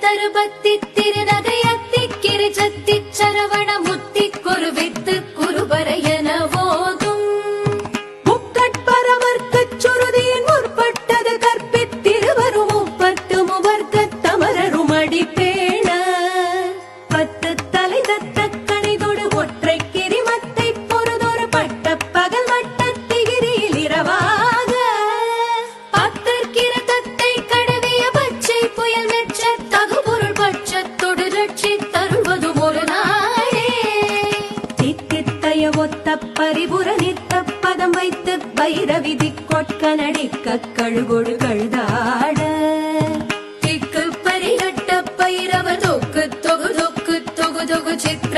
தருபத்தி திருநகையத்தி கிரிஜத்தி சரவண முத்தி குருவித்து குருபரையன போதும் முக்கட்பரவர்க்கச் சுருதியின் முற்பட்டது கற்பித்திருவரும் முப்பத்து முவர்க்கத் தமரரும் அடிப்பேண பத்து தலை தத்த கணிதொடு ஒற்றை கிரிமத்தை பொறுதொரு பட்ட பகல் வட்டத்திகிரியில் இரவாக பத்தற்கிரதத்தை கடவிய பச்சை புயல் மெச்ச தகுபொருள் பட்சத்தொடு ரட்சி தருள்வதும் ஒரு நாளே தித்தித்தய ஒத்த பரிபுர நித்த பதம் வைத்து பைரவிதி கொட்க நடிக்க கழுகொடு கழுதாட திக்கு பரிகட்ட பைரவ தொக்கு தொகு தொகு தொகு தொகு சித்திர